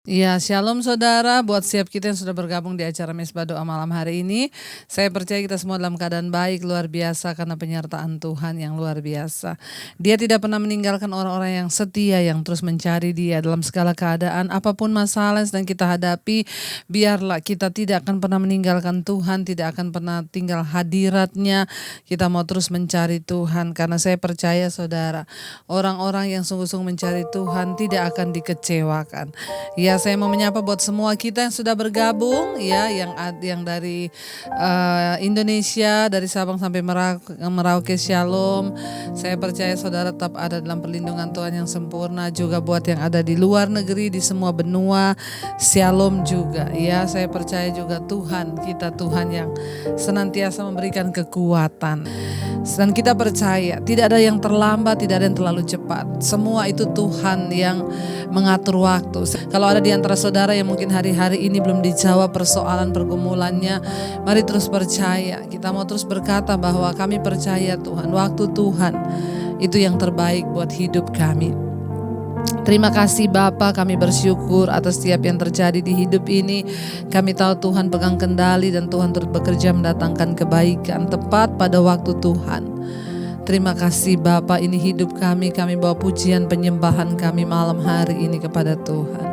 Ya, shalom saudara, buat siap kita yang sudah bergabung di acara Mesbah Doa malam hari ini. Saya percaya kita semua dalam keadaan baik, luar biasa karena penyertaan Tuhan yang luar biasa. Dia tidak pernah meninggalkan orang-orang yang setia, yang terus mencari Dia dalam segala keadaan. Apapun masalah yang sedang kita hadapi, biarlah kita tidak akan pernah meninggalkan Tuhan, tidak akan pernah tinggal hadiratnya. Kita mau terus mencari Tuhan, karena saya percaya saudara, orang-orang yang sungguh-sungguh mencari Tuhan tidak akan dikecewakan. Ya, saya mau menyapa buat semua kita yang sudah bergabung, ya, yang dari Indonesia, dari Sabang sampai Merauke, Shalom. Saya percaya saudara tetap ada dalam perlindungan Tuhan yang sempurna. Juga buat yang ada di luar negeri, di semua benua, Shalom juga. Ya, saya percaya juga Tuhan kita, Tuhan yang senantiasa memberikan kekuatan. Dan kita percaya tidak ada yang terlambat, tidak ada yang terlalu cepat. Semua itu Tuhan yang mengatur waktu. Kalau ada di antara saudara yang mungkin hari-hari ini belum dijawab persoalan pergumulannya, mari terus percaya. Kita mau terus berkata bahwa kami percaya Tuhan, waktu Tuhan itu yang terbaik buat hidup kami. Terima kasih Bapa, kami bersyukur atas setiap yang terjadi di hidup ini. Kami tahu Tuhan pegang kendali dan Tuhan turut bekerja mendatangkan kebaikan tepat pada waktu Tuhan. Terima kasih Bapa, ini hidup kami bawa pujian penyembahan kami malam hari ini kepada Tuhan.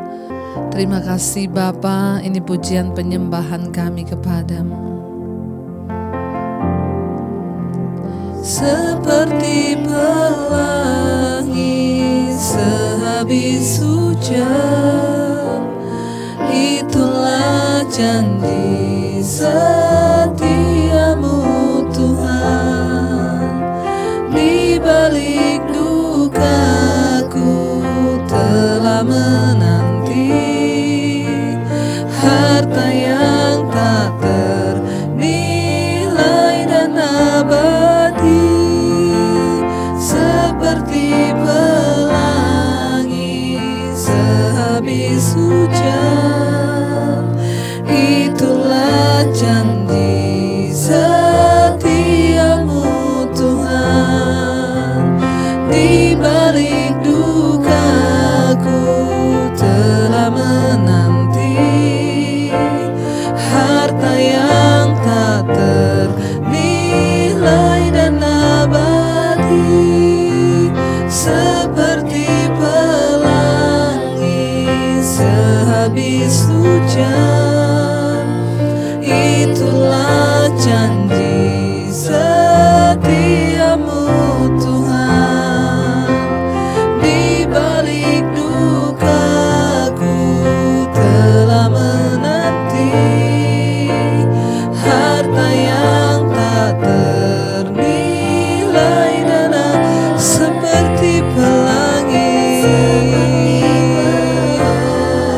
Terima kasih Bapa, ini pujian penyembahan kami kepadamu. Seperti pelangi sehabis hujan, itulah janji setiamu Tuhan. Di balik dukaku telah menanti harta yang tak ternilai dan abadi. Seperti pelangi sehabis hujan, itulah janji setiamu Tuhan. Di balik dukaku telah menanti harta yang tak ternilai dan abadi. Seperti pelangi sehabis hujan, itulah janji setiamu Tuhan. Di balik dukaku telah menanti harta yang tak ternilai dan seperti pelangi sehabis hujan, itulah janji setiamu Tuhan. Di balik dukaku telah menanti harta yang tak ternilai dan seperti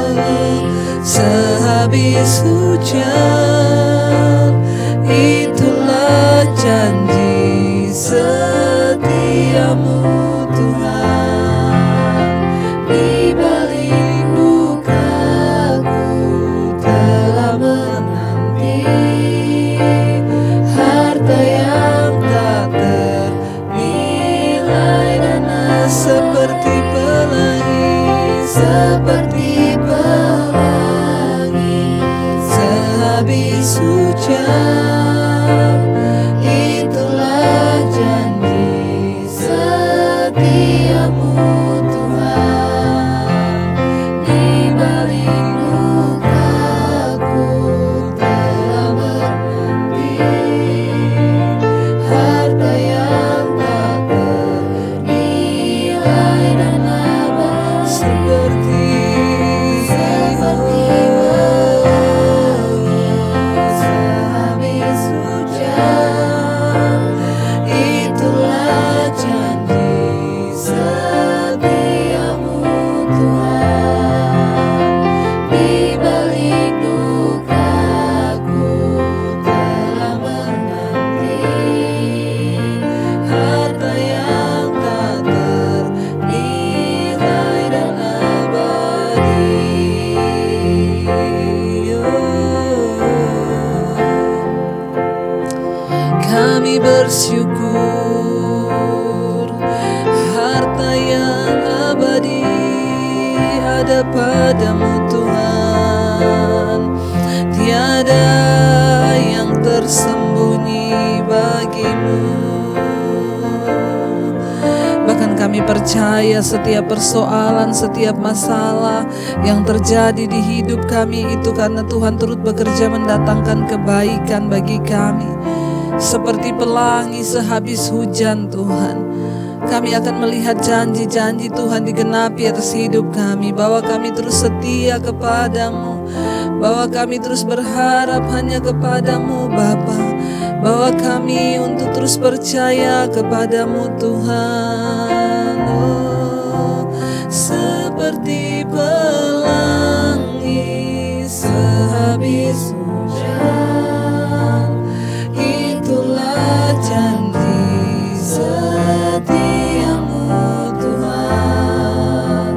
pelangi sehabis hujan, itulah janji setiamu Tuhan. Di balik dukaku telah menanti harta yang tak ternilai dan abadi. Seperti sehabis hujan, itulah janji setiamu Tuhan. Di balik dukaku telah menanti harta yang tak ternilai dan abadi. Kami bersyukur harta yang abadi ada padamu Tuhan. percaya setiap persoalan, setiap masalah yang terjadi di hidup kami itu karena Tuhan turut bekerja mendatangkan kebaikan bagi kami. Seperti pelangi sehabis hujan Tuhan, kami akan melihat janji-janji Tuhan digenapi atas hidup kami, bahwa kami terus setia kepadamu, bahwa kami terus berharap hanya kepadamu Bapa, bahwa kami untuk terus percaya kepadamu Tuhan. Oh, seperti pelangi sehabis hujan, itulah janji setiamu Tuhan.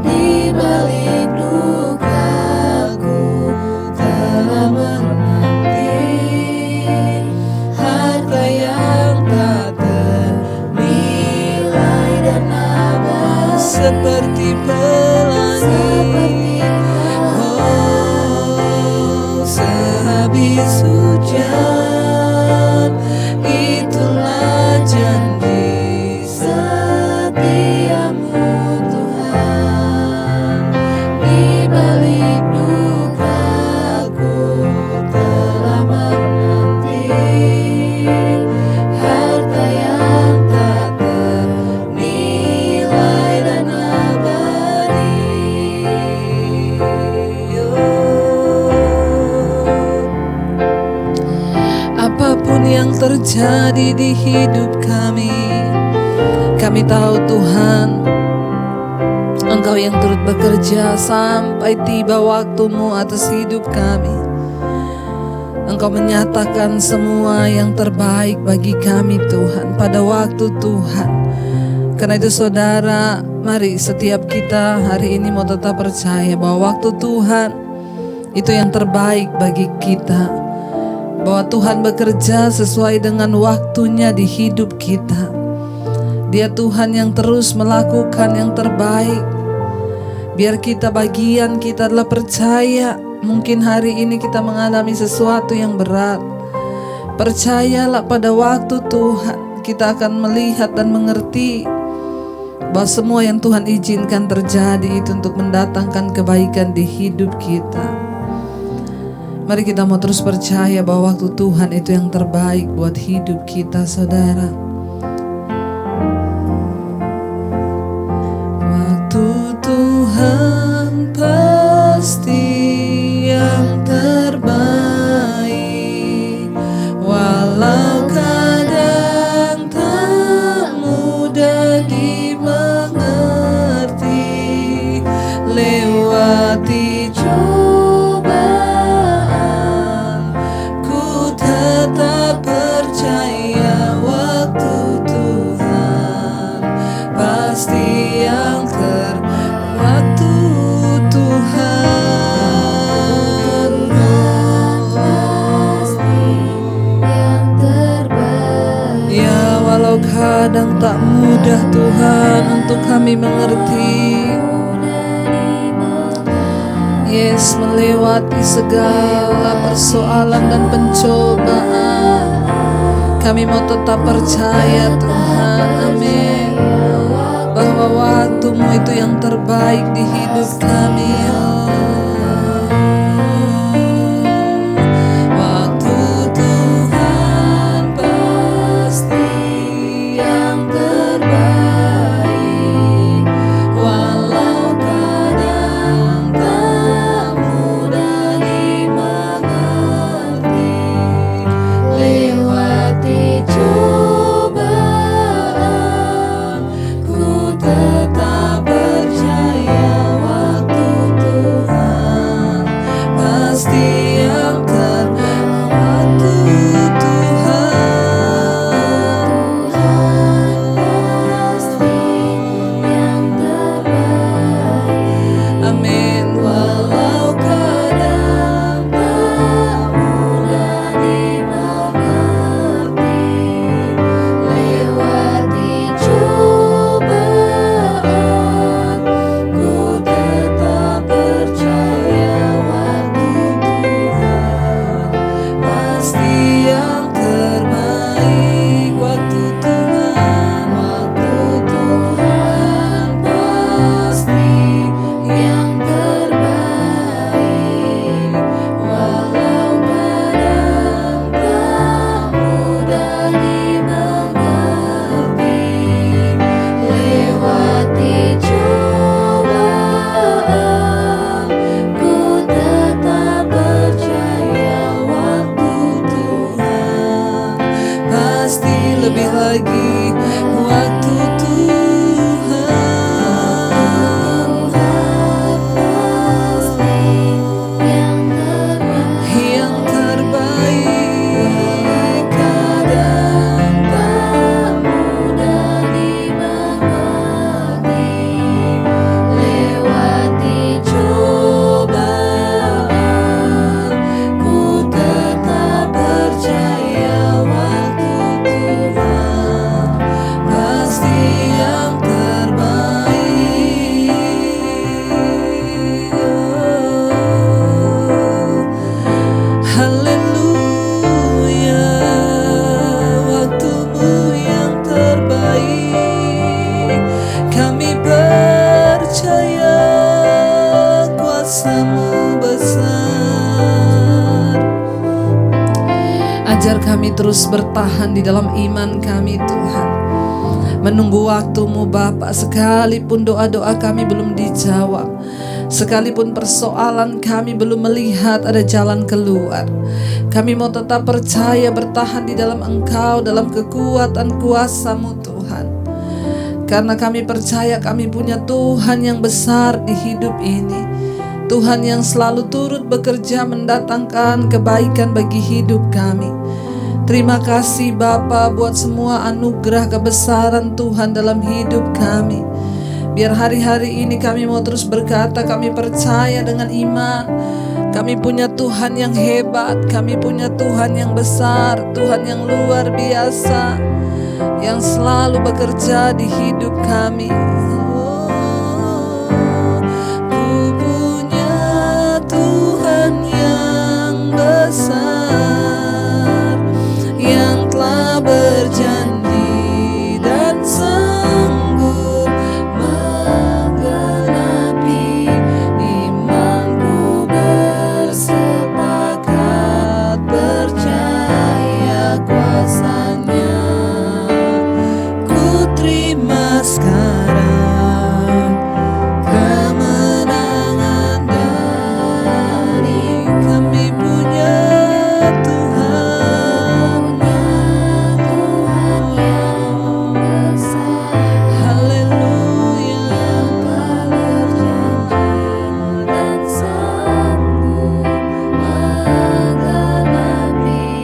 Di balik dukaku telah menanti harta yang tak ternilai dan abadi. Seperti pelangi, oh, sehabis hujan, itulah janji setiamu Tuhan. Di balik dukaku telah menanti harta yang tak ternilai dan abadi. Apapun yang terjadi di hidup kami tahu Tuhan, Engkau yang turut bekerja sampai tiba waktumu atas hidup kami. Engkau menyatakan semua yang terbaik bagi kami Tuhan pada waktu Tuhan. Karena itu saudara, mari setiap kita hari ini mau tetap percaya bahwa waktu Tuhan itu yang terbaik bagi kita, bahwa Tuhan bekerja sesuai dengan waktunya di hidup kita. Dia Tuhan yang terus melakukan yang terbaik. Biar kita, bagian kita adalah percaya. Mungkin hari ini kita mengalami sesuatu yang berat, percayalah pada waktu Tuhan kita akan melihat dan mengerti bahwa semua yang Tuhan izinkan terjadi itu untuk mendatangkan kebaikan di hidup kita. Mari kita mau terus percaya bahwa waktu Tuhan itu yang terbaik buat hidup kita, saudara. Waktu Tuhan pasti yang terbaik, walau kadang tak mudah dimengerti. Lewati cobaan, ku tetap percaya waktu Tuhan pasti yang waktu Tuhan pasti yang terbaik. Ya, walau kadang tak mudah Tuhan untuk kami mengerti. Yes, melewati segala persoalan dan pencobaan, kami mau tetap percaya Tuhan, amin, bahwa waktu-Mu itu yang terbaik di hidup kami. Waktu Tuhan pasti yang terbaik, walau kadang tak mudah dimengerti. Lewati cobaan, ku tetap percaya waktu Tuhan kami terus bertahan di dalam iman kami Tuhan, menunggu waktu-Mu Bapa. Sekalipun doa-doa kami belum dijawab, sekalipun persoalan kami belum melihat ada jalan keluar, kami mau tetap percaya bertahan di dalam Engkau, dalam kekuatan kuasa-Mu Tuhan. Karena kami percaya kami punya Tuhan yang besar di hidup ini, Tuhan yang selalu turut bekerja mendatangkan kebaikan bagi hidup kami. Terima kasih Bapa buat semua anugerah kebesaran Tuhan dalam hidup kami. Biar hari-hari ini kami mau terus berkata, kami percaya dengan iman, kami punya Tuhan yang hebat, kami punya Tuhan yang besar, Tuhan yang luar biasa, yang selalu bekerja di hidup kami. Ku punya Tuhan yang besar, yang telah berjanji dan sanggup menggenapi imanku, bersepakat percaya kuasa-Nya. Ku terima sekarang kemenangan dari kami punya Tuhan yang besar. Haleluya. Dan sanggup menggenapi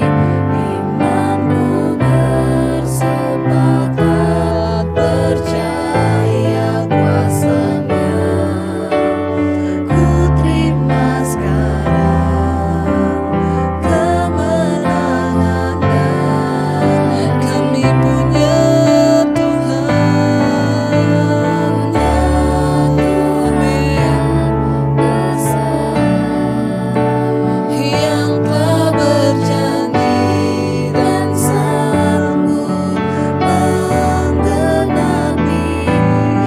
imanmu, bersepakat percaya kuasa-Nya. Ku terima sekarang kemenangan dan kami punya Tuhan yang telah berjanji dan sanggup menggenapi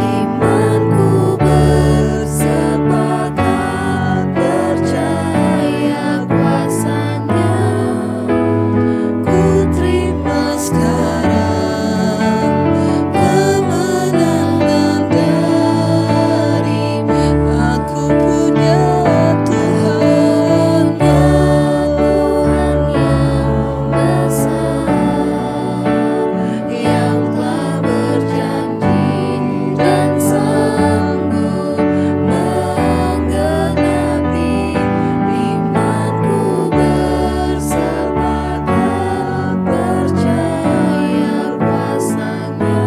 imanku, bersepakat percaya kuasa-Nya. Ku terima sekarang kemenangan dari aku punya Tuhan yang besar, yang telah berjanji dan sanggup menggenapi imanku, bersepakat percaya kuasa-Nya.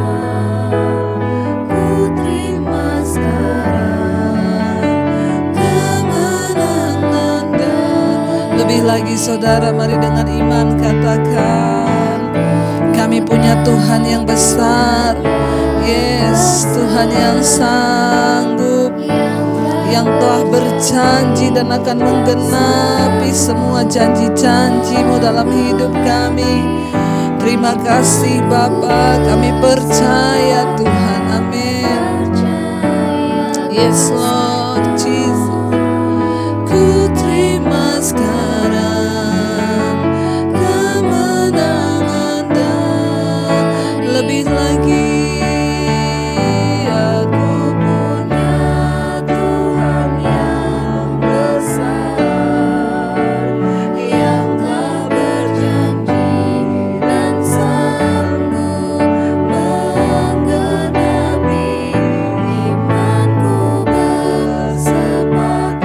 Ku terima sekarang kemenangan dan lebih lagi saudara, mari dengan iman katakan, kami punya Tuhan yang besar. Yes, Tuhan yang sanggup, yang telah berjanji dan akan menggenapi semua janji-janji-Mu dalam hidup kami. Terima kasih Bapa, kami percaya Tuhan. Amin. Yes Lord Jesus. Ku terima sekarang kemenangan dan lebih lagi, aku punya Tuhan yang besar, yang telah berjanji dan sanggup menggenapi imanku, bersepakat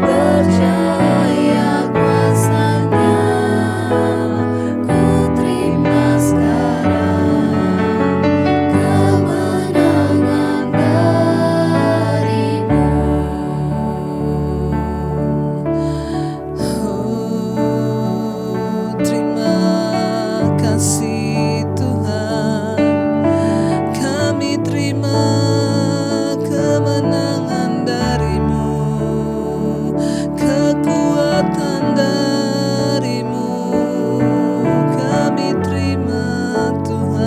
percaya kuasa-Nya. Ku terima sekarang kemenangan dari-Mu. Oh, terima kasih Tuhan, kami terima kemenangan dari-Mu, kekuatan dari-Mu, kami terima Tuhan.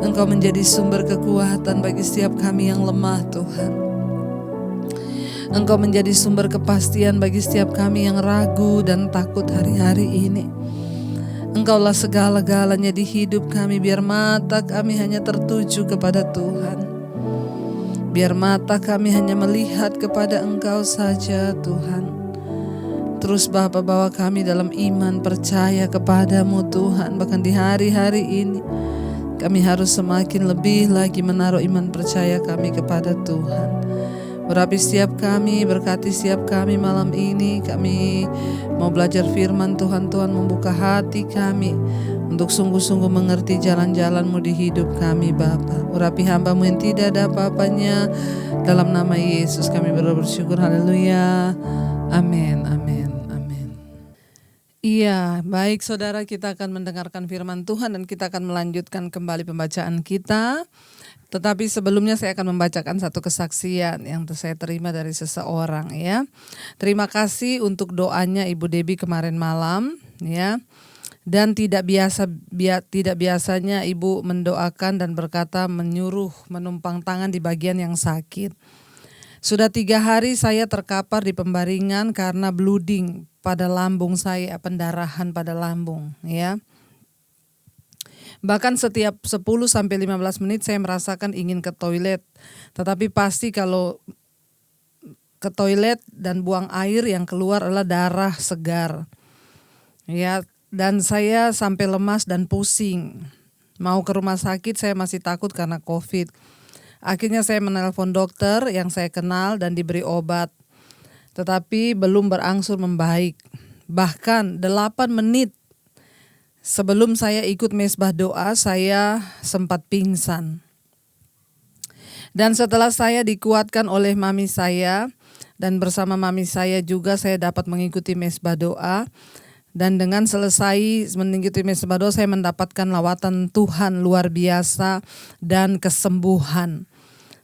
Engkau menjadi sumber kekuatan bagi setiap kami yang lemah Tuhan. Engkau menjadi sumber kepastian bagi setiap kami yang ragu dan takut hari-hari ini. Engkaulah segala-galanya di hidup kami, biar mata kami hanya tertuju kepada Tuhan. Biar mata kami hanya melihat kepada Engkau saja Tuhan. Terus Bapa, bawa kami dalam iman percaya kepadamu Tuhan. Bahkan di hari-hari ini kami harus semakin lebih lagi menaruh iman percaya kami kepada Tuhan. Urapi setiap kami, berkati setiap kami malam ini. Kami mau belajar firman Tuhan. Tuhan membuka hati kami untuk sungguh-sungguh mengerti jalan-jalan-Mu di hidup kami Bapa. Urapi hamba-Mu yang tidak ada apa-apanya. Dalam nama Yesus kami bersyukur. Haleluya. Amin, amin, amin. Iya, baik saudara, kita akan mendengarkan firman Tuhan dan kita akan melanjutkan kembali pembacaan kita. Tetapi sebelumnya saya akan membacakan satu kesaksian yang saya terima dari seseorang ya. Terima kasih untuk doanya Ibu Debbie kemarin malam ya. Dan tidak biasanya Ibu mendoakan dan berkata menyuruh menumpang tangan di bagian yang sakit. Sudah 3 hari saya terkapar di pembaringan karena bleeding pada lambung saya, pendarahan pada lambung ya. Bahkan setiap 10-15 menit saya merasakan ingin ke toilet. Tetapi pasti kalau ke toilet dan buang air yang keluar adalah darah segar. Ya, dan saya sampai lemas dan pusing. Mau ke rumah sakit saya masih takut karena COVID. Akhirnya saya menelpon dokter yang saya kenal dan diberi obat. Tetapi belum berangsur membaik. Bahkan 8 menit sebelum saya ikut mesbah doa, saya sempat pingsan. Dan setelah saya dikuatkan oleh mami saya, dan bersama mami saya juga saya dapat mengikuti mesbah doa. Dan dengan selesai mengikuti mesbah doa, saya mendapatkan lawatan Tuhan luar biasa dan kesembuhan.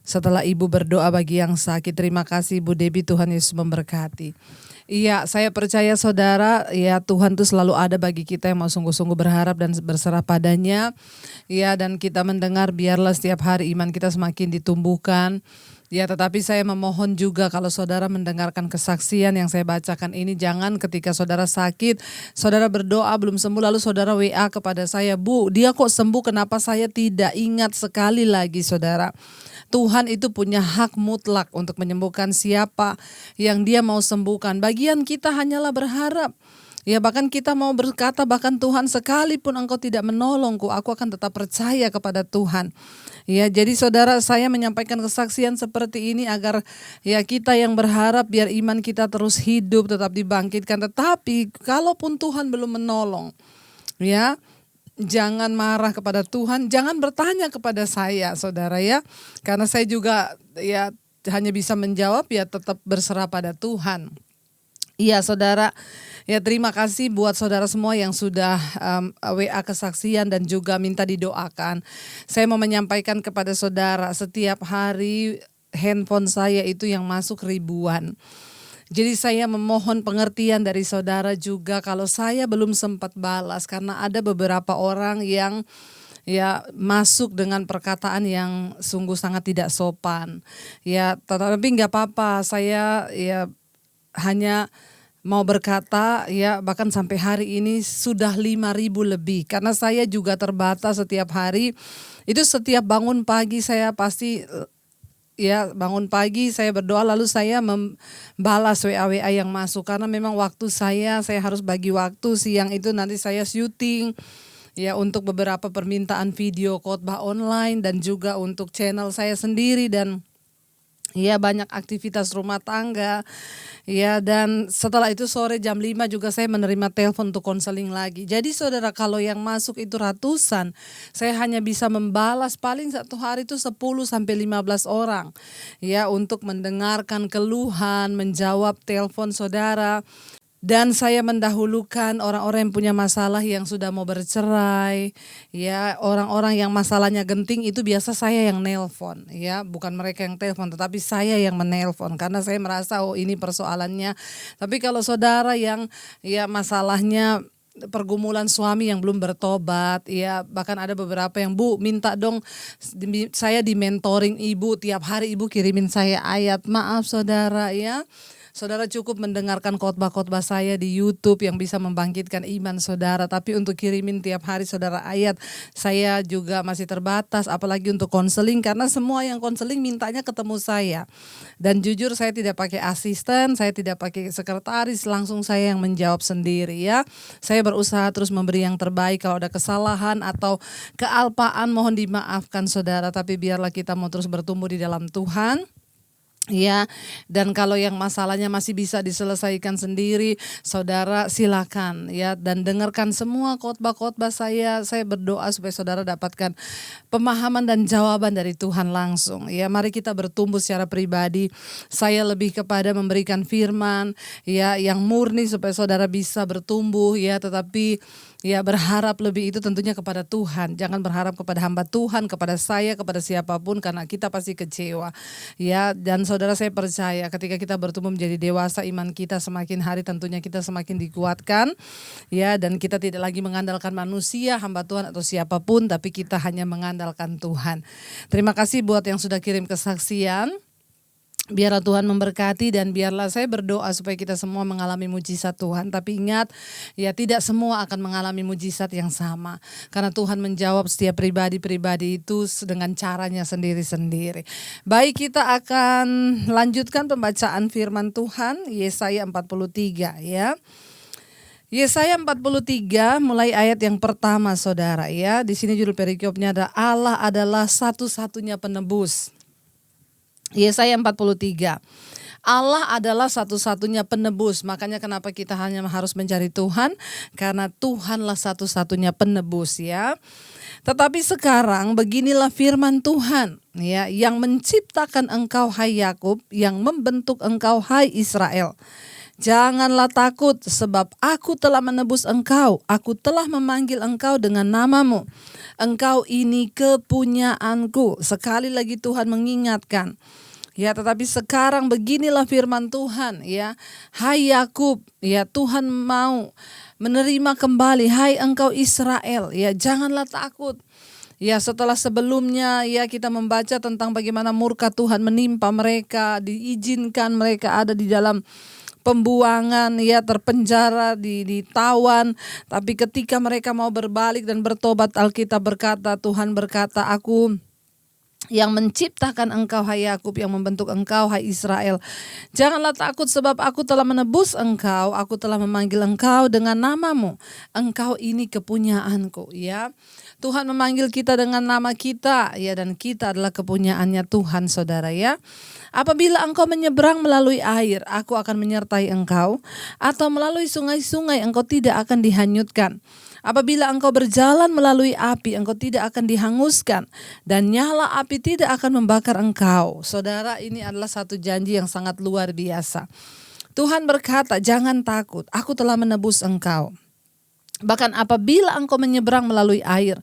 Setelah Ibu berdoa bagi yang sakit, terima kasih Ibu Debbie, Tuhan Yesus memberkati. Iya, saya percaya saudara, ya Tuhan itu selalu ada bagi kita yang mau sungguh-sungguh berharap dan berserah padanya. Ya, dan kita mendengar biarlah setiap hari iman kita semakin ditumbuhkan. Ya, tetapi saya memohon juga kalau saudara mendengarkan kesaksian yang saya bacakan ini, jangan ketika saudara sakit, saudara berdoa belum sembuh lalu saudara WA kepada saya, Bu, dia kok sembuh, kenapa saya tidak? Ingat sekali lagi saudara, Tuhan itu punya hak mutlak untuk menyembuhkan siapa yang Dia mau sembuhkan. Bagian kita hanyalah berharap. Ya, bahkan kita mau berkata, bahkan Tuhan, sekalipun Engkau tidak menolongku, aku akan tetap percaya kepada Tuhan. Ya, jadi saudara, saya menyampaikan kesaksian seperti ini agar ya kita yang berharap biar iman kita terus hidup, tetap dibangkitkan. Tetapi kalaupun Tuhan belum menolong, ya, jangan marah kepada Tuhan, jangan bertanya kepada saya saudara ya. Karena saya juga ya hanya bisa menjawab ya tetap berserah pada Tuhan. Iya saudara, ya terima kasih buat saudara semua yang sudah WA kesaksian dan juga minta didoakan. Saya mau menyampaikan kepada saudara, setiap hari handphone saya itu yang masuk ribuan. Jadi saya memohon pengertian dari saudara juga kalau saya belum sempat balas karena ada beberapa orang yang ya masuk dengan perkataan yang sungguh sangat tidak sopan. Ya, tetapi nggak apa-apa, saya ya hanya mau berkata ya bahkan sampai hari ini sudah 5.000 lebih karena saya juga terbatas setiap hari. Itu setiap bangun pagi saya pasti ya bangun pagi saya berdoa lalu saya membalas WA yang masuk karena memang waktu saya harus bagi waktu siang itu nanti saya syuting ya untuk beberapa permintaan video khotbah online dan juga untuk channel saya sendiri dan ya banyak aktivitas rumah tangga. Ya, dan setelah itu sore jam 5 juga saya menerima telepon untuk konseling lagi. Jadi saudara, kalau yang masuk itu ratusan, saya hanya bisa membalas paling satu hari itu 10-15 orang. Ya, untuk mendengarkan keluhan, menjawab telepon saudara. Dan saya mendahulukan orang-orang yang punya masalah yang sudah mau bercerai, ya orang-orang yang masalahnya genting itu biasa saya yang nelpon, ya bukan mereka yang telepon, tetapi saya yang menelpon karena saya merasa oh ini persoalannya. Tapi kalau saudara yang ya masalahnya pergumulan suami yang belum bertobat, ya bahkan ada beberapa yang, Bu minta dong saya di mentoring ibu, tiap hari ibu kirimin saya ayat. Maaf saudara ya, saudara cukup mendengarkan khotbah-khotbah saya di YouTube yang bisa membangkitkan iman saudara. Tapi untuk kirimin tiap hari saudara ayat, saya juga masih terbatas. Apalagi untuk konseling, karena semua yang konseling mintanya ketemu saya. Dan jujur saya tidak pakai asisten, saya tidak pakai sekretaris, langsung saya yang menjawab sendiri ya. Saya berusaha terus memberi yang terbaik. Kalau ada kesalahan atau kealpaan mohon dimaafkan saudara. Tapi biarlah kita mau terus bertumbuh di dalam Tuhan. Ya, dan kalau yang masalahnya masih bisa diselesaikan sendiri, saudara silakan ya, dan dengarkan semua khotbah-khotbah saya. Saya berdoa supaya saudara dapatkan pemahaman dan jawaban dari Tuhan langsung. Ya, mari kita bertumbuh secara pribadi. Saya lebih kepada memberikan firman ya yang murni supaya saudara bisa bertumbuh ya, tetapi ya berharap lebih itu tentunya kepada Tuhan. Jangan berharap kepada hamba Tuhan, kepada saya, kepada siapapun, karena kita pasti kecewa. Ya, dan saudara saya percaya ketika kita bertumbuh menjadi dewasa, iman kita semakin hari tentunya kita semakin dikuatkan. Ya, dan kita tidak lagi mengandalkan manusia, hamba Tuhan atau siapapun, tapi kita hanya mengandalkan Tuhan. Terima kasih buat yang sudah kirim kesaksian. Biarlah Tuhan memberkati, dan biarlah saya berdoa supaya kita semua mengalami mujizat Tuhan. Tapi ingat, ya tidak semua akan mengalami mujizat yang sama. Karena Tuhan menjawab setiap pribadi-pribadi itu dengan caranya sendiri-sendiri. Baik, kita akan lanjutkan pembacaan firman Tuhan, Yesaya 43 ya. Yesaya 43 mulai ayat yang pertama saudara ya. Di sini judul perikopnya ada Allah adalah satu-satunya penebus. Yesaya 43. Allah adalah satu-satunya penebus. Makanya kenapa kita hanya harus mencari Tuhan? Karena Tuhanlah satu-satunya penebus ya. Tetapi sekarang beginilah firman Tuhan ya, yang menciptakan engkau hai Yakub, yang membentuk engkau hai Israel. Janganlah takut, sebab aku telah menebus engkau. Aku telah memanggil engkau dengan namamu. Engkau ini kepunyaanku. Sekali lagi Tuhan mengingatkan. Ya, tetapi sekarang beginilah firman Tuhan ya. Hai Yakub, ya Tuhan mau menerima kembali. Hai engkau Israel, ya janganlah takut. Ya, setelah sebelumnya ya kita membaca tentang bagaimana murka Tuhan menimpa mereka, diizinkan mereka ada di dalam pembuangan ya, terpenjara, ditawan. Tapi ketika mereka mau berbalik dan bertobat, Alkitab berkata, Tuhan berkata, aku yang menciptakan engkau hai Yakub, yang membentuk engkau hai Israel. Janganlah takut, sebab aku telah menebus engkau, aku telah memanggil engkau dengan namamu. Engkau ini kepunyaanku ya. Tuhan memanggil kita dengan nama kita ya, dan kita adalah kepunyaannya Tuhan saudara ya. Apabila engkau menyeberang melalui air, aku akan menyertai engkau, atau melalui sungai-sungai, engkau tidak akan dihanyutkan. Apabila engkau berjalan melalui api, engkau tidak akan dihanguskan, dan nyala api tidak akan membakar engkau. Saudara, ini adalah satu janji yang sangat luar biasa. Tuhan berkata, jangan takut, aku telah menebus engkau. Bahkan apabila engkau menyeberang melalui air,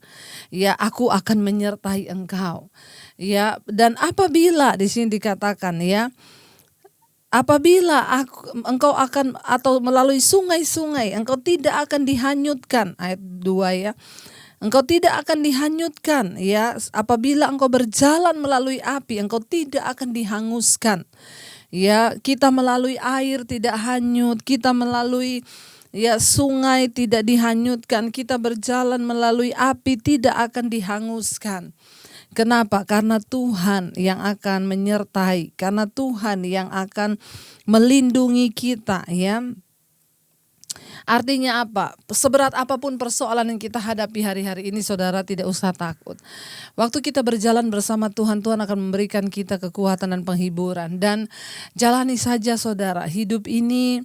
ya aku akan menyertai engkau. Ya, dan apabila di sini dikatakan ya, apabila engkau akan atau melalui sungai-sungai, engkau tidak akan dihanyutkan. Ayat 2 ya. Engkau tidak akan dihanyutkan ya. Apabila engkau berjalan melalui api, engkau tidak akan dihanguskan. Ya, kita melalui air tidak hanyut, kita melalui ya sungai tidak dihanyutkan, kita berjalan melalui api tidak akan dihanguskan. Kenapa? Karena Tuhan yang akan menyertai, karena Tuhan yang akan melindungi kita ya. Artinya apa? Seberat apapun persoalan yang kita hadapi hari-hari ini, saudara tidak usah takut. Waktu kita berjalan bersama Tuhan, Tuhan akan memberikan kita kekuatan dan penghiburan. Dan jalani saja saudara, hidup ini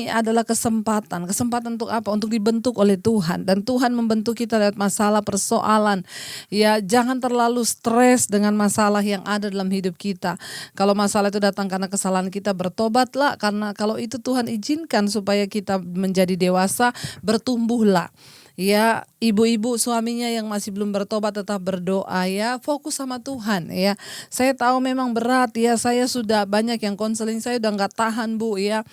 adalah kesempatan. Kesempatan untuk apa? Untuk dibentuk oleh Tuhan. Dan Tuhan membentuk kita lewat masalah, persoalan. Ya, jangan terlalu stres dengan masalah yang ada dalam hidup kita. Kalau masalah itu datang karena kesalahan kita, bertobatlah. Karena kalau itu Tuhan izinkan supaya kita menjadi dewasa, bertumbuhlah. Ya, ibu-ibu suaminya yang masih belum bertobat tetap berdoa ya, fokus sama Tuhan ya. Saya tahu memang berat ya, saya sudah banyak yang konseling, saya udah nggak tahan Bu ya.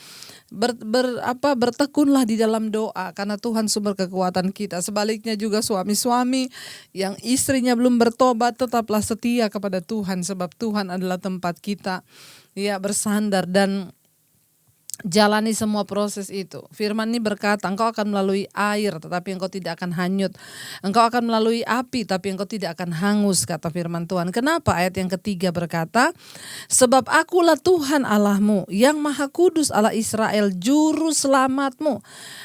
Bertekunlah di dalam doa karena Tuhan sumber kekuatan kita. Sebaliknya juga suami-suami yang istrinya belum bertobat tetaplah setia kepada Tuhan sebab Tuhan adalah tempat kita ya bersandar dan jalani semua proses itu. Firman ini berkata, engkau akan melalui air tetapi engkau tidak akan hanyut. Engkau akan melalui api tapi engkau tidak akan hangus, kata firman Tuhan. Kenapa? Ayat yang ketiga berkata, sebab akulah Tuhan Allahmu yang maha kudus Allah Israel, juru selamatmu.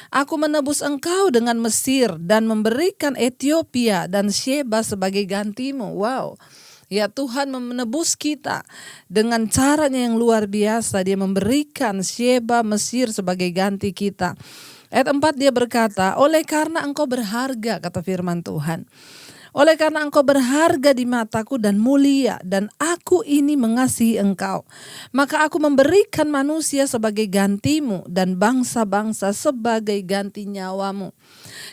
Aku menebus engkau dengan Mesir dan memberikan Ethiopia dan Sheba sebagai gantimu. Wow. Ya, Tuhan menebus kita dengan caranya yang luar biasa. Dia memberikan Sheba Mesir sebagai ganti kita. Ayat 4 dia berkata, oleh karena engkau berharga, kata firman Tuhan. Oleh karena engkau berharga di mataku dan mulia, dan aku ini mengasihi engkau, maka aku memberikan manusia sebagai gantimu dan bangsa-bangsa sebagai ganti nyawamu.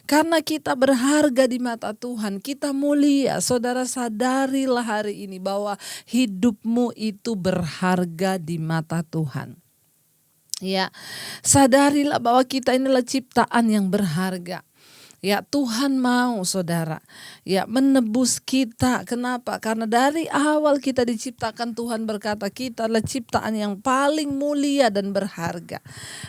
Karena kita berharga di mata Tuhan, kita mulia. Saudara, sadarilah hari ini bahwa hidupmu itu berharga di mata Tuhan. Ya, sadarilah bahwa kita inilah ciptaan yang berharga. Ya, Tuhan mau saudara ya menebus kita. Kenapa? Karena dari awal kita diciptakan, Tuhan berkata kita adalah ciptaan yang paling mulia dan berharga.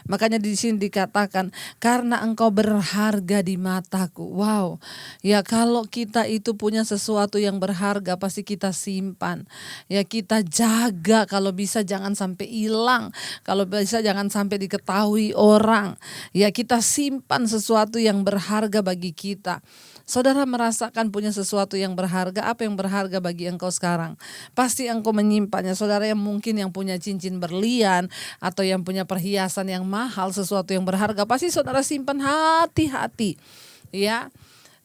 Makanya di sini dikatakan karena engkau berharga di mataku. Wow. Ya, kalau kita itu punya sesuatu yang berharga pasti kita simpan. Ya, kita jaga, kalau bisa jangan sampai hilang. Kalau bisa jangan sampai diketahui orang. Ya, kita simpan sesuatu yang berharga bagi kita. Saudara merasakan punya sesuatu yang berharga. Apa yang berharga bagi engkau sekarang? Pasti engkau menyimpannya. Saudara yang mungkin yang punya cincin berlian atau yang punya perhiasan yang mahal, sesuatu yang berharga, pasti saudara simpan hati-hati. Ya.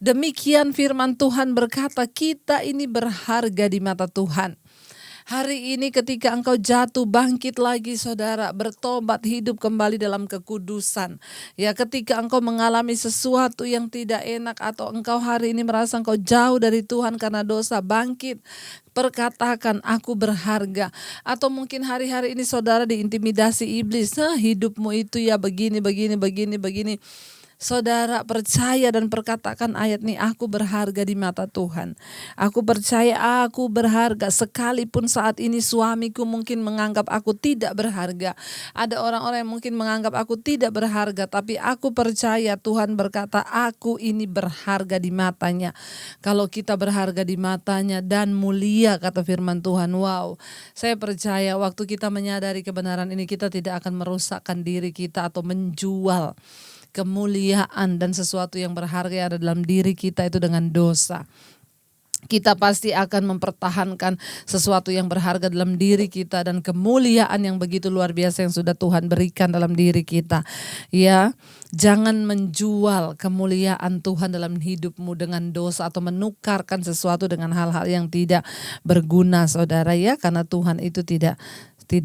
Demikian firman Tuhan berkata, kita ini berharga di mata Tuhan. Hari ini ketika engkau jatuh, bangkit lagi saudara, bertobat, hidup kembali dalam kekudusan. Ya, ketika engkau mengalami sesuatu yang tidak enak atau engkau hari ini merasa engkau jauh dari Tuhan karena dosa, bangkit. Perkatakan aku berharga. Atau mungkin hari-hari ini saudara diintimidasi iblis. Nah, hidupmu itu ya begini. Saudara percaya dan perkatakan ayat ini, aku berharga di mata Tuhan. Aku percaya aku berharga, sekalipun saat ini suamiku mungkin menganggap aku tidak berharga. Ada orang-orang yang mungkin menganggap aku tidak berharga, tapi aku percaya Tuhan berkata aku ini berharga di matanya. Kalau kita berharga di matanya dan mulia, kata firman Tuhan. Wow, saya percaya waktu kita menyadari kebenaran ini, kita tidak akan merusakkan diri kita atau menjual kemuliaan dan sesuatu yang berharga yang ada dalam diri kita itu dengan dosa. Kita pasti akan mempertahankan sesuatu yang berharga dalam diri kita dan kemuliaan yang begitu luar biasa yang sudah Tuhan berikan dalam diri kita. Ya, jangan menjual kemuliaan Tuhan dalam hidupmu dengan dosa atau menukarkan sesuatu dengan hal-hal yang tidak berguna, saudara ya, karena Tuhan itu tidak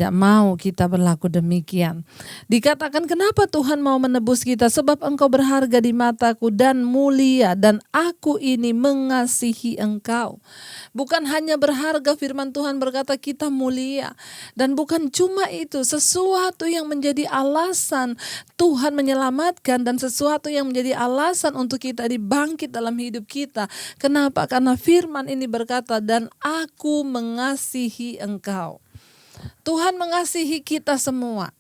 mau kita berlaku demikian. Dikatakan kenapa Tuhan mau menebus kita? Sebab engkau berharga di mataku dan mulia, dan aku ini mengasihi engkau. Bukan hanya berharga, firman Tuhan berkata kita mulia. Dan bukan cuma itu, sesuatu yang menjadi alasan Tuhan menyelamatkan dan sesuatu yang menjadi alasan untuk kita dibangkit dalam hidup kita. Kenapa? Karena firman ini berkata, dan aku mengasihi engkau. Tuhan mengasihi kita semua.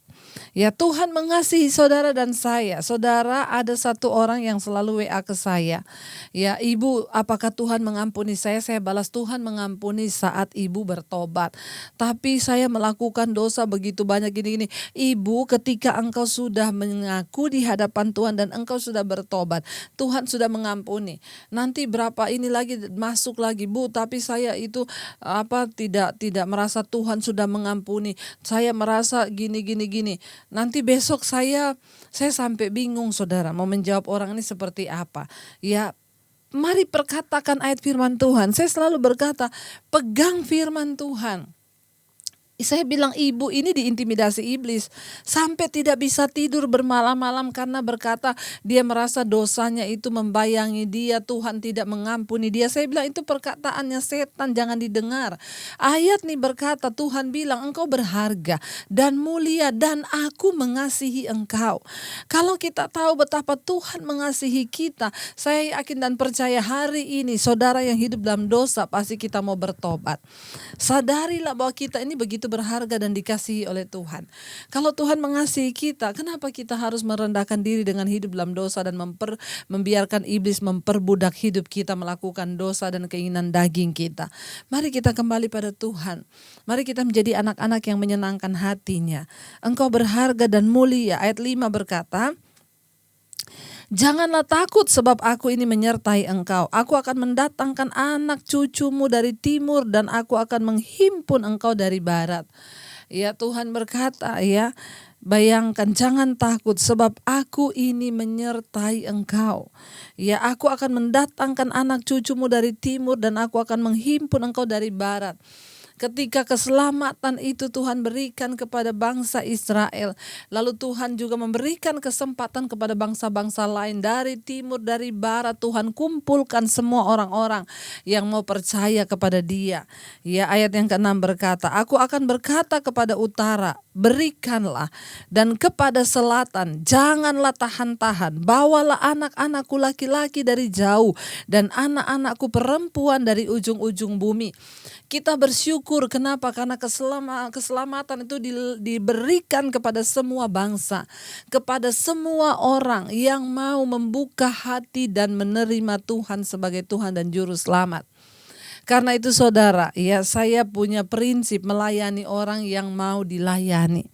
Ya, Tuhan mengasihi saudara dan saya. Saudara, ada satu orang yang selalu WA ke saya. Ya, ibu, apakah Tuhan mengampuni saya? Saya balas, Tuhan mengampuni saat ibu bertobat. Tapi saya melakukan dosa begitu banyak gini-gini. Ibu, ketika engkau sudah mengaku di hadapan Tuhan dan engkau sudah bertobat, Tuhan sudah mengampuni. Nanti berapa ini lagi masuk lagi, Bu, tapi saya itu tidak merasa Tuhan sudah mengampuni. Saya merasa gini. Nanti besok saya sampai bingung, saudara, mau menjawab orang ini seperti apa. Ya, mari perkatakan ayat firman Tuhan. Saya selalu berkata, pegang firman Tuhan. Saya bilang ibu ini diintimidasi iblis sampai tidak bisa tidur bermalam-malam karena berkata dia merasa dosanya itu membayangi dia, Tuhan tidak mengampuni dia. Saya bilang itu perkataannya setan, jangan didengar. Ayat nih berkata, Tuhan bilang engkau berharga dan mulia dan aku mengasihi engkau. Kalau kita tahu betapa Tuhan mengasihi kita, saya yakin dan percaya hari ini saudara yang hidup dalam dosa pasti kita mau bertobat. Sadarilah bahwa kita ini begitu berharga dan dikasihi oleh Tuhan. Kalau Tuhan mengasihi kita, kenapa kita harus merendahkan diri dengan hidup dalam dosa dan membiarkan iblis memperbudak hidup kita melakukan dosa dan keinginan daging kita. Mari kita kembali pada Tuhan. Mari kita menjadi anak-anak yang menyenangkan hatinya. Engkau berharga dan mulia. Ayat 5 berkata, janganlah takut sebab aku ini menyertai engkau. Aku akan mendatangkan anak cucumu dari timur dan aku akan menghimpun engkau dari barat. Ya, Tuhan berkata, ya, bayangkan, jangan takut sebab aku ini menyertai engkau. Ya, aku akan mendatangkan anak cucumu dari timur dan aku akan menghimpun engkau dari barat. Ketika keselamatan itu Tuhan berikan kepada bangsa Israel, lalu Tuhan juga memberikan kesempatan kepada bangsa-bangsa lain dari timur, dari barat. Tuhan kumpulkan semua orang-orang yang mau percaya kepada Dia. Ya, ayat yang ke-6 berkata, aku akan berkata kepada utara, berikanlah, dan kepada selatan, janganlah tahan-tahan. Bawalah anak-anakku laki-laki dari jauh dan anak-anakku perempuan dari ujung-ujung bumi. Kita bersyukur, kenapa? Karena keselamatan itu diberikan kepada semua bangsa, kepada semua orang yang mau membuka hati dan menerima Tuhan sebagai Tuhan dan Juru Selamat. Karena itu saudara, ya, saya punya prinsip melayani orang yang mau dilayani.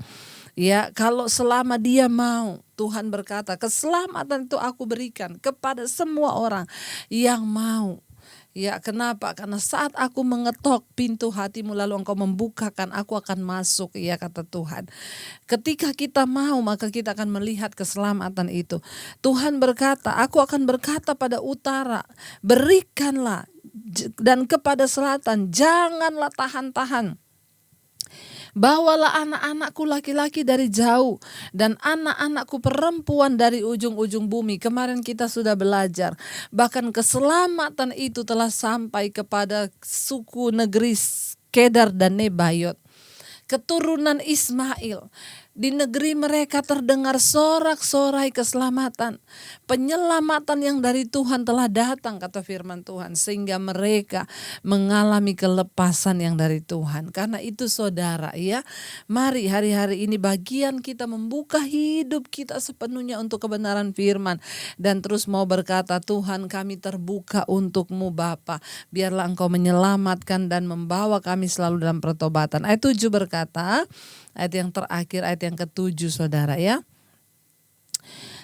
Ya, kalau selama dia mau, Tuhan berkata, keselamatan itu aku berikan kepada semua orang yang mau. Ya, kenapa? Karena saat aku mengetok pintu hatimu lalu engkau membukakan, aku akan masuk, ya, kata Tuhan. Ketika kita mau, maka kita akan melihat keselamatan itu. Tuhan berkata, aku akan berkata pada utara, berikanlah, dan kepada selatan, janganlah tahan-tahan. Bawalah anak-anakku laki-laki dari jauh dan anak-anakku perempuan dari ujung-ujung bumi. Kemarin kita sudah belajar, bahkan keselamatan itu telah sampai kepada suku negeri Kedar dan Nebayot, keturunan Ismail. Di negeri mereka terdengar sorak-sorai keselamatan. Penyelamatan yang dari Tuhan telah datang, kata firman Tuhan, sehingga mereka mengalami kelepasan yang dari Tuhan. Karena itu saudara, ya, mari hari-hari ini bagian kita membuka hidup kita sepenuhnya untuk kebenaran firman. Dan terus mau berkata, Tuhan, kami terbuka untuk-Mu Bapa. Biarlah Engkau menyelamatkan dan membawa kami selalu dalam pertobatan. Ayat 7 berkata, ayat yang terakhir, ayat yang ke-7 saudara, ya.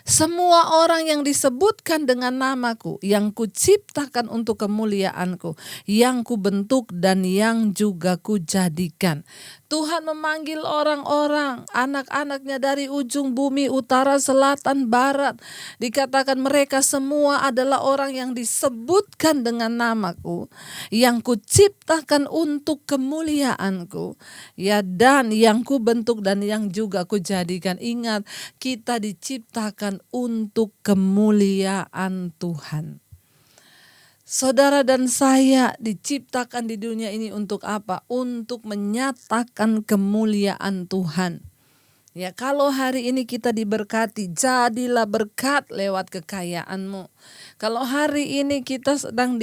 Semua orang yang disebutkan dengan namaku, yang kuciptakan untuk kemuliaanku, yang kubentuk dan yang juga kujadikan. Tuhan memanggil orang-orang, anak-anaknya dari ujung bumi, utara, selatan, barat. Dikatakan mereka semua adalah orang yang disebutkan dengan namaku, yang kuciptakan untuk kemuliaanku, ya, dan yang kubentuk dan yang juga kujadikan. Ingat, kita diciptakan untuk kemuliaan Tuhan. Saudara dan saya diciptakan di dunia ini untuk apa? Untuk menyatakan kemuliaan Tuhan. Ya, kalau hari ini kita diberkati, jadilah berkat lewat kekayaanmu. Kalau hari ini kita sedang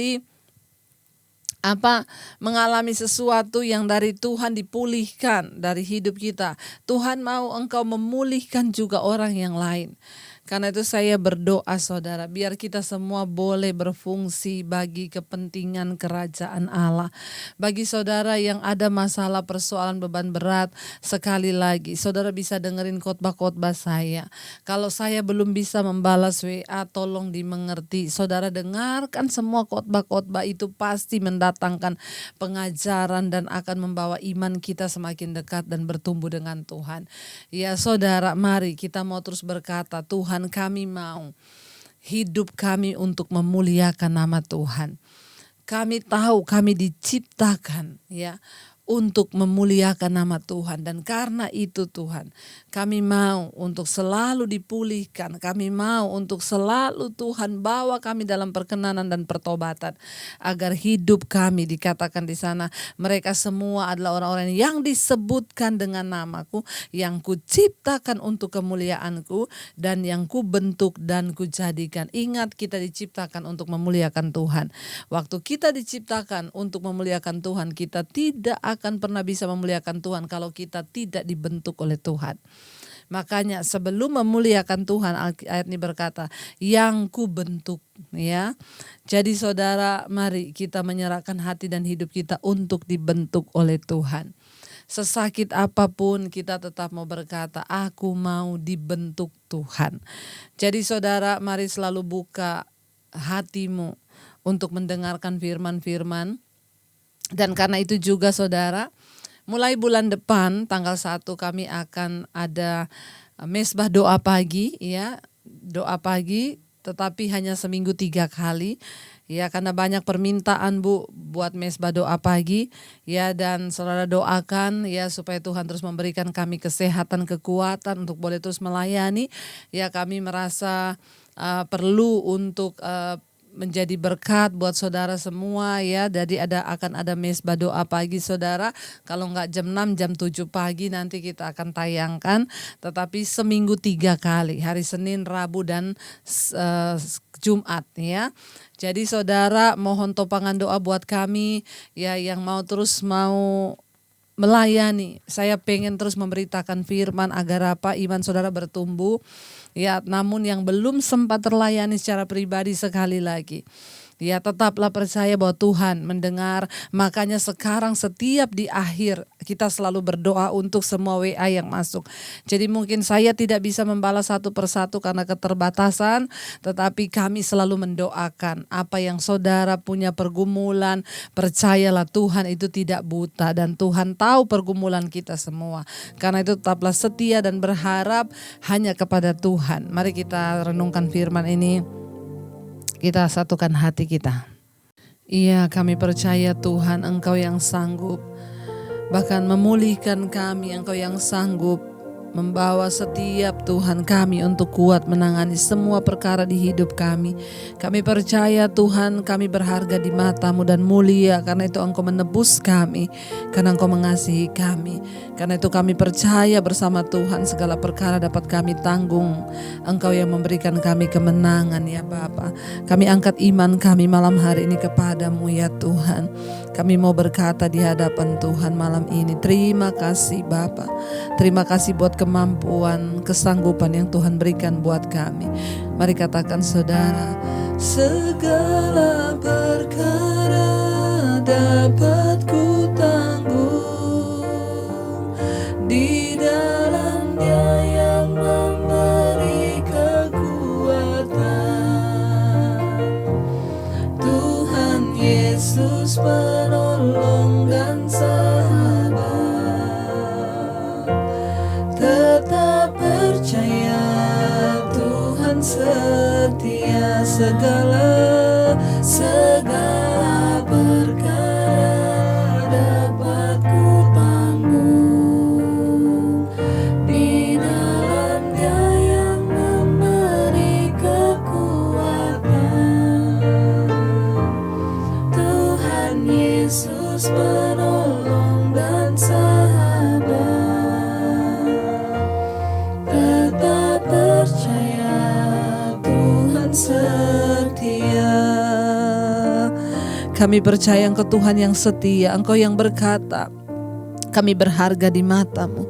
mengalami sesuatu yang dari Tuhan dipulihkan dari hidup kita, Tuhan mau engkau memulihkan juga orang yang lain. Karena itu saya berdoa saudara, biar kita semua boleh berfungsi bagi kepentingan kerajaan Allah. Bagi saudara yang ada masalah, persoalan, beban berat, sekali lagi saudara bisa dengerin khotbah-khotbah saya. Kalau saya belum bisa membalas WA, tolong dimengerti. Saudara dengarkan semua khotbah-khotbah itu, pasti mendatangkan pengajaran dan akan membawa iman kita semakin dekat dan bertumbuh dengan Tuhan. Ya saudara, mari kita mau terus berkata, Tuhan, kami mau hidup kami untuk memuliakan nama Tuhan. Kami tahu kami diciptakan, ya, untuk memuliakan nama Tuhan. Dan karena itu Tuhan, kami mau untuk selalu dipulihkan. Kami mau untuk selalu Tuhan bawa kami dalam perkenanan dan pertobatan. Agar hidup kami dikatakan di sana, mereka semua adalah orang-orang yang disebutkan dengan namaku, yang kuciptakan untuk kemuliaanku, dan yang kubentuk dan kujadikan. Ingat, kita diciptakan untuk memuliakan Tuhan. Waktu kita diciptakan untuk memuliakan Tuhan, kita tidak akan pernah bisa memuliakan Tuhan kalau kita tidak dibentuk oleh Tuhan. Makanya sebelum memuliakan Tuhan, ayat ini berkata, yang kubentuk, ya. Jadi saudara, mari kita menyerahkan hati dan hidup kita untuk dibentuk oleh Tuhan. Sesakit apapun kita tetap mau berkata, aku mau dibentuk Tuhan. Jadi saudara, mari selalu buka hatimu untuk mendengarkan firman-firman. Dan karena itu juga saudara, mulai bulan depan tanggal 1 kami akan ada mesbah doa pagi, ya. Doa pagi, tetapi hanya seminggu 3 kali. Ya, karena banyak permintaan Bu buat mesbah doa pagi, ya, dan saudara doakan ya supaya Tuhan terus memberikan kami kesehatan, kekuatan untuk boleh terus melayani. Ya, kami merasa perlu untuk menjadi berkat buat saudara semua, ya. Jadi akan ada mesbah doa pagi saudara. Kalau enggak jam 6, jam 7 pagi nanti kita akan tayangkan. Tetapi seminggu 3 kali, hari Senin, Rabu, dan Jumat, ya. Jadi saudara, mohon topangan doa buat kami, ya, yang mau melayani. Saya pengen terus memberitakan firman agar iman saudara bertumbuh. Ya, namun yang belum sempat terlayani secara pribadi, sekali lagi, ya, tetaplah percaya bahwa Tuhan mendengar. Makanya sekarang setiap di akhir kita selalu berdoa untuk semua WA yang masuk. Jadi mungkin saya tidak bisa membalas satu persatu karena keterbatasan, tetapi kami selalu mendoakan. Apa yang saudara punya pergumulan, percayalah Tuhan itu tidak buta, dan Tuhan tahu pergumulan kita semua. Karena itu tetaplah setia dan berharap hanya kepada Tuhan. Mari kita renungkan firman ini. Kita satukan hati kita. Iya, kami percaya Tuhan, Engkau yang sanggup bahkan memulihkan kami. Engkau yang sanggup membawa setiap Tuhan kami untuk kuat menangani semua perkara di hidup kami. Kami percaya Tuhan, kami berharga di mata-Mu dan mulia karena itu Engkau menebus kami, karena Engkau mengasihi kami. Karena itu kami percaya bersama Tuhan segala perkara dapat kami tanggung. Engkau yang memberikan kami kemenangan, ya Bapa. Kami angkat iman kami malam hari ini kepadamu, ya Tuhan. Kami mau berkata di hadapan Tuhan malam ini, terima kasih Bapa. Terima kasih buat kemampuan, kesanggupan yang Tuhan berikan buat kami. Mari katakan saudara, segala perkara dapat ku tanggung di dalam-Nya yang memberi kekuatan. Tuhan Yesus penolong dan sahabat. Tetap percaya Tuhan setia, segala perkara dapat ku tanggung di dalam-Nya yang memberi kekuatan. Tuhan Yesus penolong dan sahabat. Tetap percaya Tuhan setia. Kami percaya Engkau Tuhan yang setia. Engkau yang berkata, kami berharga di mata-Mu.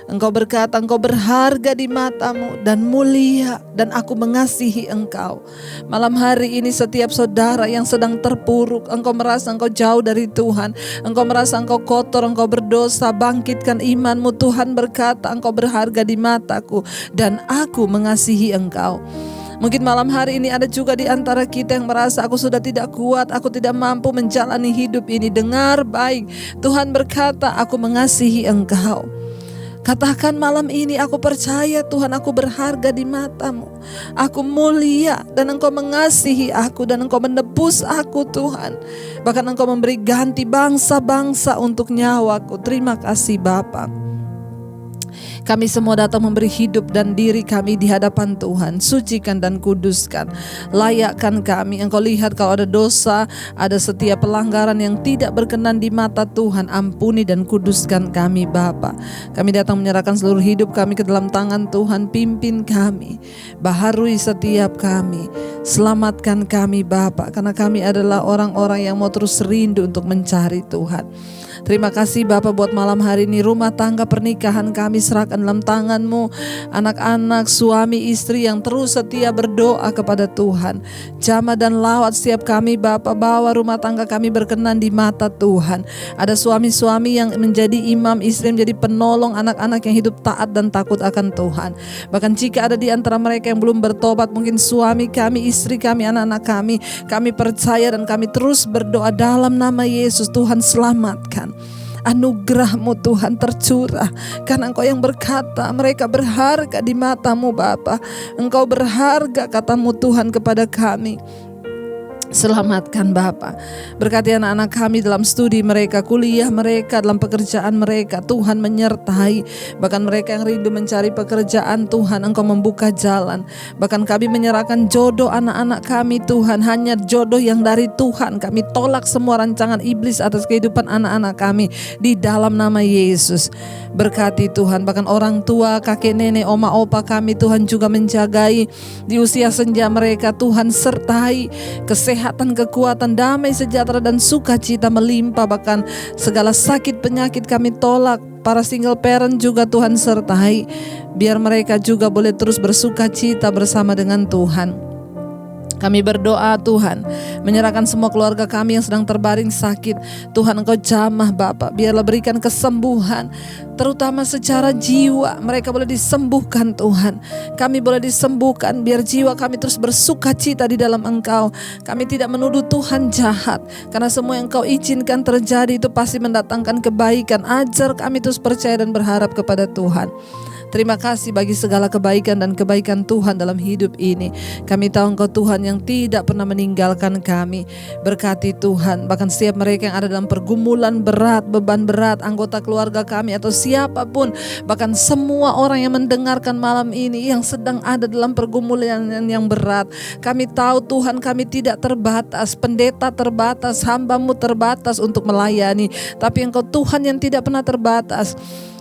Engkau berkata, Engkau berharga di mata-Mu dan mulia, dan aku mengasihi Engkau. Malam hari ini setiap saudara yang sedang terpuruk, engkau merasa engkau jauh dari Tuhan, engkau merasa engkau kotor, engkau berdosa, bangkitkan imanmu. Tuhan berkata, engkau berharga di mataku dan aku mengasihi engkau. Mungkin malam hari ini ada juga di antara kita yang merasa, aku sudah tidak kuat, aku tidak mampu menjalani hidup ini. Dengar baik, Tuhan berkata, aku mengasihi engkau. Katakan malam ini, aku percaya Tuhan, aku berharga di mata-Mu. Aku mulia dan Engkau mengasihi aku dan Engkau menebus aku Tuhan. Bahkan Engkau memberi ganti bangsa-bangsa untuk nyawaku. Terima kasih Bapa. Kami semua datang memberi hidup dan diri kami di hadapan Tuhan. Sucikan dan kuduskan. Layakkan kami. Engkau lihat kalau ada dosa, ada setiap pelanggaran yang tidak berkenan di mata Tuhan. Ampuni dan kuduskan kami Bapa. Kami datang menyerahkan seluruh hidup kami ke dalam tangan Tuhan. Pimpin kami. Baharui setiap kami. Selamatkan kami Bapa. Karena kami adalah orang-orang yang mau terus rindu untuk mencari Tuhan. Terima kasih Bapak buat malam hari ini. Rumah tangga pernikahan kami serahkan dalam tangan-Mu. Anak-anak, suami, istri yang terus setia berdoa kepada Tuhan. Jamah dan lawat setiap kami Bapak, bawa rumah tangga kami berkenan di mata Tuhan. Ada suami-suami yang menjadi imam, istri menjadi penolong anak-anak yang hidup taat dan takut akan Tuhan. Bahkan jika ada di antara mereka yang belum bertobat, mungkin suami kami, istri kami, anak-anak kami percaya dan kami terus berdoa dalam nama Yesus. Tuhan selamatkan. Anugerah-Mu Tuhan tercurah, karena Engkau yang berkata mereka berharga di mata-Mu Bapa. Engkau berharga, kata-Mu Tuhan kepada kami. Selamatkan Bapa. Berkati anak-anak kami dalam studi mereka, kuliah mereka, dalam pekerjaan mereka. Tuhan menyertai. Bahkan mereka yang rindu mencari pekerjaan, Tuhan Engkau membuka jalan. Bahkan kami menyerahkan jodoh anak-anak kami Tuhan, hanya jodoh yang dari Tuhan. Kami tolak semua rancangan iblis atas kehidupan anak-anak kami di dalam nama Yesus. Berkati Tuhan, bahkan orang tua, kakek nenek, oma opa kami Tuhan juga menjagai di usia senja mereka. Tuhan sertai kesehatan, kekuatan, damai, sejahtera dan sukacita melimpah. Bahkan segala sakit penyakit kami tolak. Para single parent juga Tuhan sertai, biar mereka juga boleh terus bersukacita bersama dengan Tuhan. Kami berdoa Tuhan, menyerahkan semua keluarga kami yang sedang terbaring sakit. Tuhan Engkau jamah Bapa, biarlah berikan kesembuhan, terutama secara jiwa. Mereka boleh disembuhkan Tuhan. Kami boleh disembuhkan, biar jiwa kami terus bersukacita di dalam Engkau. Kami tidak menuduh Tuhan jahat, karena semua yang Engkau izinkan terjadi itu pasti mendatangkan kebaikan. Ajar kami terus percaya dan berharap kepada Tuhan. Terima kasih bagi segala kebaikan dan kebaikan Tuhan dalam hidup ini. Kami tahu Engkau Tuhan yang tidak pernah meninggalkan kami. Berkati Tuhan, bahkan setiap mereka yang ada dalam pergumulan berat, beban berat, anggota keluarga kami atau siapapun, bahkan semua orang yang mendengarkan malam ini yang sedang ada dalam pergumulan yang berat. Kami tahu Tuhan, kami tidak terbatas, pendeta terbatas, hamba-Mu terbatas untuk melayani, tapi Engkau Tuhan yang tidak pernah terbatas.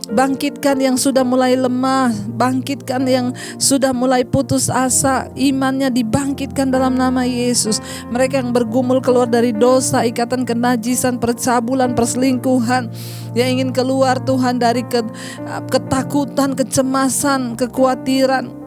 Bangkitkan yang sudah mulai lemah, bangkitkan yang sudah mulai putus asa, imannya dibangkitkan dalam nama Yesus. Mereka yang bergumul keluar dari dosa, ikatan kenajisan, percabulan, perselingkuhan, yang ingin keluar Tuhan dari ketakutan, kecemasan, kekhawatiran,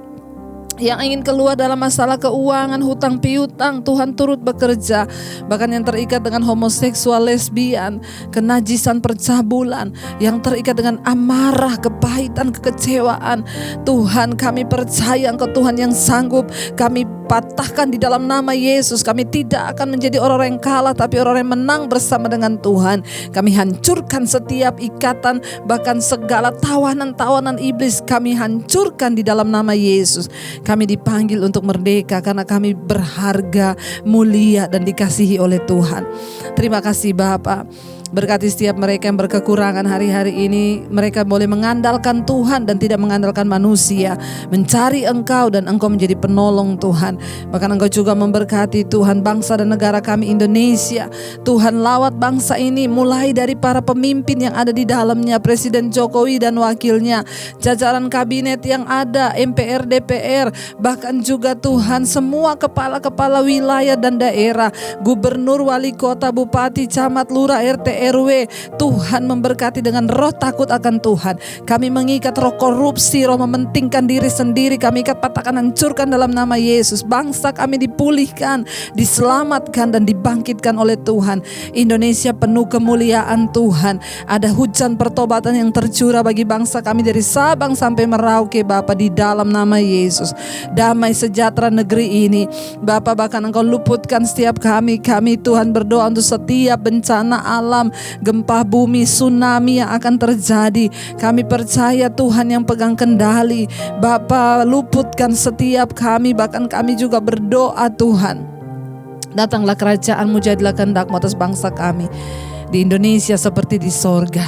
yang ingin keluar dalam masalah keuangan, hutang piutang, Tuhan turut bekerja. Bahkan yang terikat dengan homoseksual, lesbian, kenajisan, percabulan, yang terikat dengan amarah, kepahitan, kekecewaan, Tuhan kami percaya Engkau Tuhan yang sanggup. Kami patahkan di dalam nama Yesus. Kami tidak akan menjadi orang-orang yang kalah, tapi orang-orang yang menang bersama dengan Tuhan. Kami hancurkan setiap ikatan, bahkan segala tawanan-tawanan iblis kami hancurkan di dalam nama Yesus. Kami dipanggil untuk merdeka karena kami berharga, mulia dan dikasihi oleh Tuhan. Terima kasih Bapa. Berkati setiap mereka yang berkekurangan hari-hari ini. Mereka boleh mengandalkan Tuhan dan tidak mengandalkan manusia. Mencari Engkau dan Engkau menjadi penolong Tuhan. Bahkan Engkau juga memberkati Tuhan bangsa dan negara kami Indonesia. Tuhan lawat bangsa ini mulai dari para pemimpin yang ada di dalamnya. Presiden Jokowi dan wakilnya, jajaran kabinet yang ada, MPR, DPR. Bahkan juga Tuhan semua kepala-kepala wilayah dan daerah, gubernur, wali kota, bupati, camat, lurah, RT, RW. Tuhan memberkati dengan roh takut akan Tuhan. Kami mengikat roh korupsi, roh mementingkan diri sendiri. Kami ikat, patahkan, hancurkan dalam nama Yesus. Bangsa kami dipulihkan, diselamatkan dan dibangkitkan oleh Tuhan. Indonesia penuh kemuliaan Tuhan. Ada hujan pertobatan yang tercurah bagi bangsa kami dari Sabang sampai Merauke Bapa, di dalam nama Yesus. Damai sejahtera negeri ini Bapa, bahkan Engkau luputkan setiap kami Tuhan berdoa untuk setiap bencana alam, gempa bumi, tsunami yang akan terjadi. Kami percaya Tuhan yang pegang kendali. Bapa, luputkan setiap kami, bahkan kami juga berdoa Tuhan. Datanglah kerajaan-Mu, jadilah kehendak-Mu atas bangsa kami di Indonesia seperti di sorga.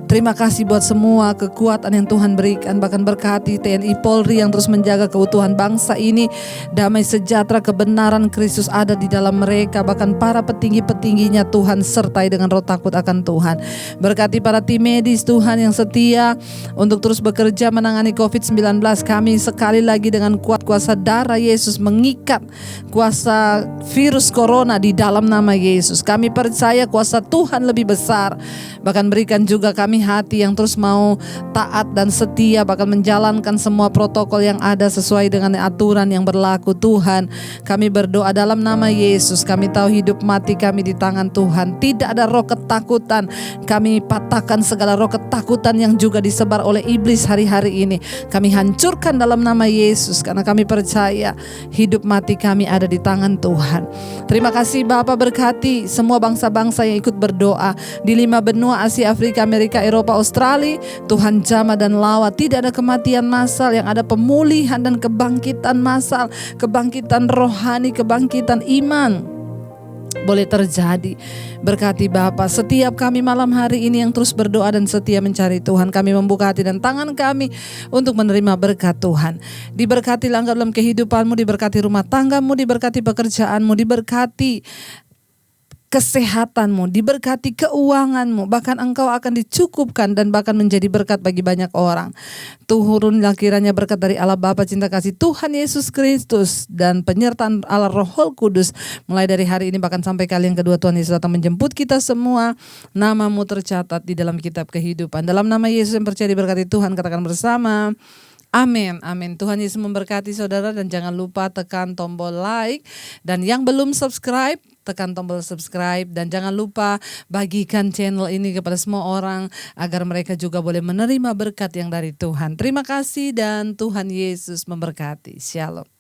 Terima kasih buat semua kekuatan yang Tuhan berikan. Bahkan berkati TNI Polri yang terus menjaga keutuhan bangsa ini. Damai sejahtera kebenaran Kristus ada di dalam mereka. Bahkan para petinggi-petingginya Tuhan sertai dengan roh takut akan Tuhan. Berkati para tim medis Tuhan yang setia untuk terus bekerja menangani COVID-19. Kami sekali lagi dengan kuat kuasa darah Yesus mengikat kuasa virus corona di dalam nama Yesus. Kami percaya kuasa Tuhan lebih besar. Bahkan berikan juga kami hati yang terus mau taat dan setia, bahkan menjalankan semua protokol yang ada sesuai dengan aturan yang berlaku. Tuhan, kami berdoa dalam nama Yesus. Kami tahu hidup mati kami di tangan Tuhan. Tidak ada roh ketakutan. Kami patahkan segala roh ketakutan yang juga disebar oleh iblis hari-hari ini. Kami hancurkan dalam nama Yesus, karena kami percaya hidup mati kami ada di tangan Tuhan. Terima kasih Bapa, berkati semua bangsa-bangsa yang ikut berdoa di 5 benua Asia, Afrika, Amerika, Eropa, Australia. Tuhan jamah dan lawa, tidak ada kematian massal, yang ada pemulihan dan kebangkitan massal, kebangkitan rohani, kebangkitan iman boleh terjadi. Berkati Bapa setiap kami malam hari ini yang terus berdoa dan setia mencari Tuhan. Kami membuka hati dan tangan kami untuk menerima berkat Tuhan. Diberkati langkah dalam kehidupanmu, diberkati rumah tanggamu, diberkati pekerjaanmu, diberkati kesehatanmu, diberkati keuanganmu, bahkan engkau akan dicukupkan dan bahkan menjadi berkat bagi banyak orang. Turunlah kiranya berkat dari Allah Bapa, cinta kasih Tuhan Yesus Kristus, dan penyertaan Allah Roh Kudus mulai dari hari ini bahkan sampai kali yang kedua Tuhan Yesus datang menjemput kita semua. Namamu tercatat di dalam kitab kehidupan. Dalam nama Yesus yang percaya diberkati Tuhan, katakan bersama, amin, amin. Tuhan Yesus memberkati saudara, dan jangan lupa tekan tombol like, dan yang belum subscribe tekan tombol subscribe, dan jangan lupa bagikan channel ini kepada semua orang agar mereka juga boleh menerima berkat yang dari Tuhan. Terima kasih dan Tuhan Yesus memberkati. Shalom.